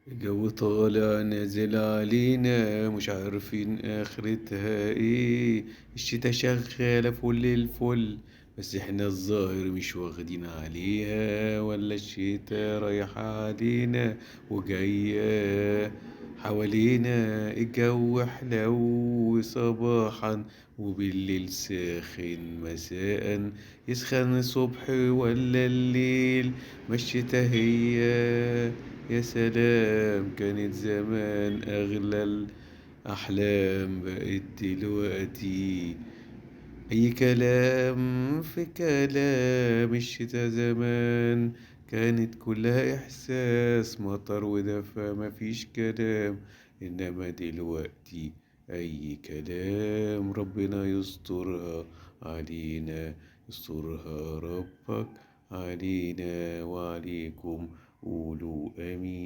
الجو طالع نازل علينا مش عارفين آخرتها ايه. الشتا شغالة فل الفل، بس احنا الظاهر مش واخدين عليها، ولا الشتا رايحة علينا وجاية حوالينا. الجو حلو صباحا وبالليل ساخن مساء، يسخن الصبح ولا الليل. ما الشتا هي، يا سلام كانت زمان أغلى الأحلام، بقت دلوقتي أي كلام في كلام. الشتا زمان كانت كلها إحساس، مطر ودفى مفيش كلام. إنما دلوقتي أي كلام. ربنا يسترها علينا، يسترها ربك علينا وعليكم. قولوا آمين.